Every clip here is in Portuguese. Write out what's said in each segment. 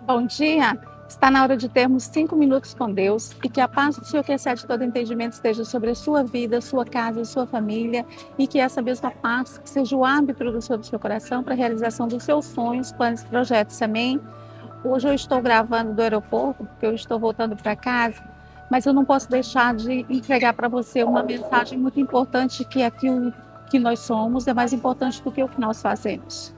Bom dia! Está na hora de termos 5 minutos com Deus e que a paz do Senhor, que excede todo entendimento, esteja sobre a sua vida, sua casa, sua família, e que essa mesma paz seja o árbitro do seu coração para a realização dos seus sonhos, planos e projetos. Amém? Hoje eu estou gravando do aeroporto, porque eu estou voltando para casa, mas eu não posso deixar de entregar para você uma mensagem muito importante, que aquilo que nós somos é mais importante do que o que nós fazemos.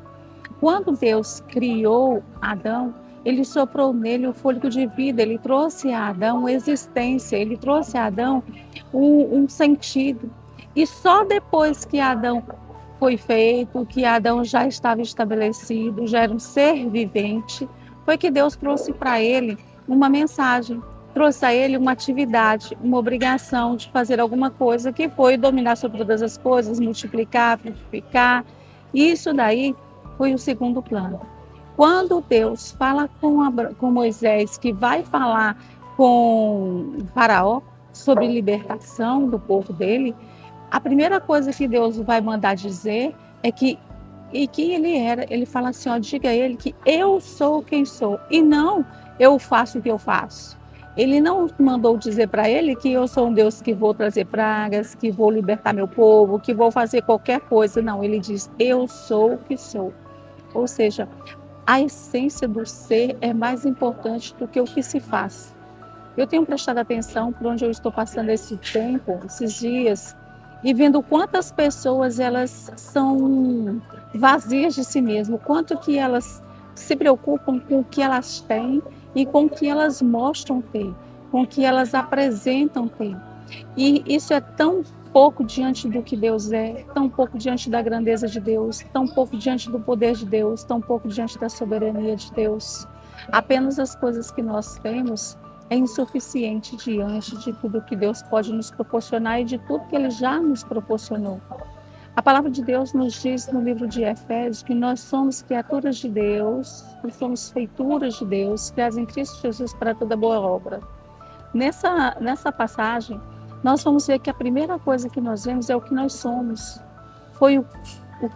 Quando Deus criou Adão, ele soprou nele o fôlego de vida, ele trouxe a Adão existência, ele trouxe a Adão um sentido. E só depois que Adão foi feito, que Adão já estava estabelecido, já era um ser vivente, foi que Deus trouxe para ele uma mensagem, trouxe a ele uma atividade, uma obrigação de fazer alguma coisa, que foi dominar sobre todas as coisas, multiplicar, frutificar. Isso daí foi o segundo plano. Quando Deus fala com Moisés, que vai falar com Faraó sobre libertação do povo dele, a primeira coisa que Deus vai mandar dizer é que e quem ele era. Ele fala assim, ó, diga a ele que eu sou quem sou, e não eu faço o que eu faço. Ele não mandou dizer para ele que eu sou um Deus que vou trazer pragas, que vou libertar meu povo, que vou fazer qualquer coisa. Não, ele diz, eu sou o que sou. Ou seja, a essência do ser é mais importante do que o que se faz. Eu tenho prestado atenção por onde eu estou passando esse tempo, esses dias, e vendo quantas pessoas elas são vazias de si mesmo, quanto que elas se preocupam com o que elas têm e com o que elas mostram ter, com o que elas apresentam ter. E isso é tão pouco diante do que Deus é, tão pouco diante da grandeza de Deus, tão pouco diante do poder de Deus, tão pouco diante da soberania de Deus. Apenas as coisas que nós temos é insuficiente diante de tudo que Deus pode nos proporcionar e de tudo que Ele já nos proporcionou. A palavra de Deus nos diz no livro de Efésios que nós somos criaturas de Deus, nós somos feituras de Deus, criadas em Cristo Jesus para toda boa obra. Nessa passagem, nós vamos ver que a primeira coisa que nós vemos é o que nós somos. Foi o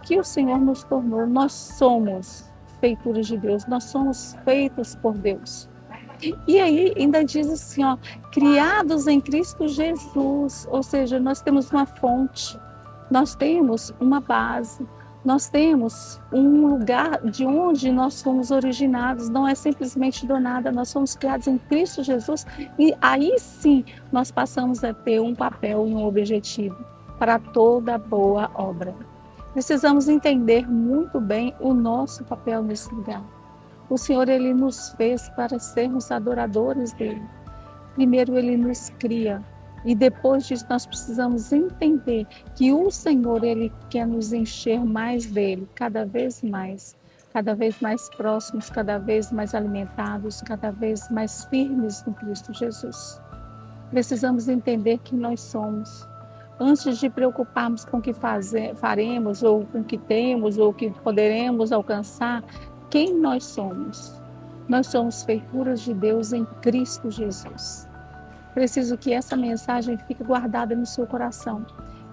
que o Senhor nos tornou. Nós somos feituras de Deus, nós somos feitos por Deus. E aí ainda diz assim, ó, criados em Cristo Jesus, ou seja, nós temos uma fonte, nós temos uma base, nós temos um lugar de onde nós fomos originados, não é simplesmente do nada, nós somos criados em Cristo Jesus, e aí sim nós passamos a ter um papel e um objetivo para toda boa obra. Precisamos entender muito bem o nosso papel nesse lugar. O Senhor, Ele nos fez para sermos adoradores dEle. Primeiro, Ele nos cria. E depois disso, nós precisamos entender que o Senhor, Ele quer nos encher mais dEle, cada vez mais próximos, cada vez mais alimentados, cada vez mais firmes no Cristo Jesus. Precisamos entender quem nós somos. Antes de preocuparmos com o que faremos, ou com o que temos, ou o que poderemos alcançar, quem nós somos? Nós somos feituras de Deus em Cristo Jesus. Preciso que essa mensagem fique guardada no seu coração,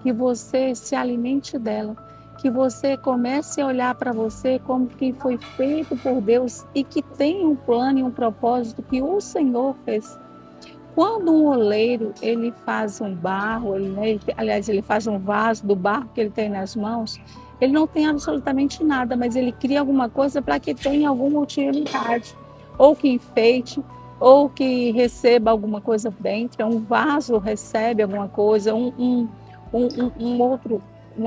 que você se alimente dela, que você comece a olhar para você como quem foi feito por Deus e que tem um plano e um propósito que o Senhor fez. Quando um oleiro ele faz um barro, ele faz um vaso do barro que ele tem nas mãos, ele não tem absolutamente nada, mas ele cria alguma coisa para que tenha alguma utilidade, ou que enfeite, ou que receba alguma coisa dentro. Um vaso recebe alguma coisa, uma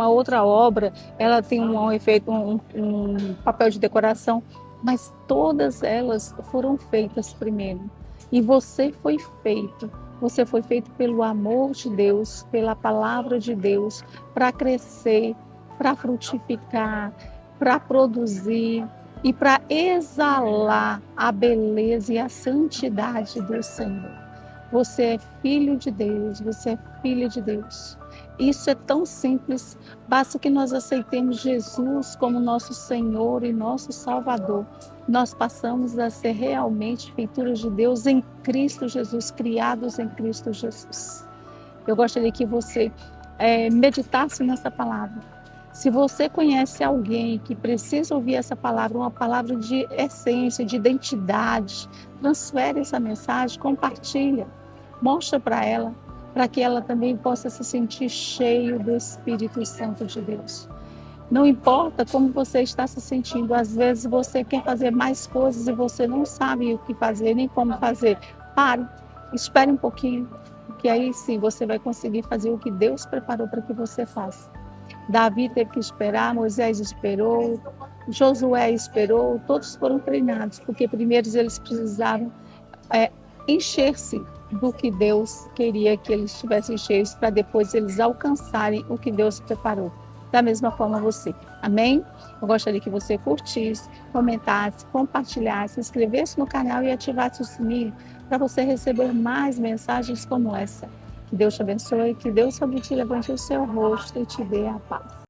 outra obra, ela tem um efeito, um papel de decoração, mas todas elas foram feitas primeiro. E você foi feito pelo amor de Deus, pela palavra de Deus, para crescer, para frutificar, para produzir e para exalar a beleza e a santidade do Senhor. Você é filho de Deus, você é filha de Deus. Isso é tão simples, basta que nós aceitemos Jesus como nosso Senhor e nosso Salvador. Nós passamos a ser realmente feituras de Deus em Cristo Jesus, criados em Cristo Jesus. Eu gostaria que você meditasse nessa palavra, Se você conhece alguém que precisa ouvir essa palavra, uma palavra de essência, de identidade, transfere essa mensagem, compartilha, mostra para ela, para que ela também possa se sentir cheio do Espírito Santo de Deus. Não importa como você está se sentindo, às vezes você quer fazer mais coisas e você não sabe o que fazer, nem como fazer. Pare, espere um pouquinho, porque aí sim você vai conseguir fazer o que Deus preparou para que você faça. Davi teve que esperar, Moisés esperou, Josué esperou, todos foram treinados, porque primeiro eles precisavam encher-se do que Deus queria que eles estivessem cheios, para depois eles alcançarem o que Deus preparou. Da mesma forma você. Amém? Eu gostaria que você curtisse, comentasse, compartilhasse, se inscrevesse no canal e ativasse o sininho para você receber mais mensagens como essa. Que Deus te abençoe, que Deus sobre ti levante o seu rosto e te dê a paz.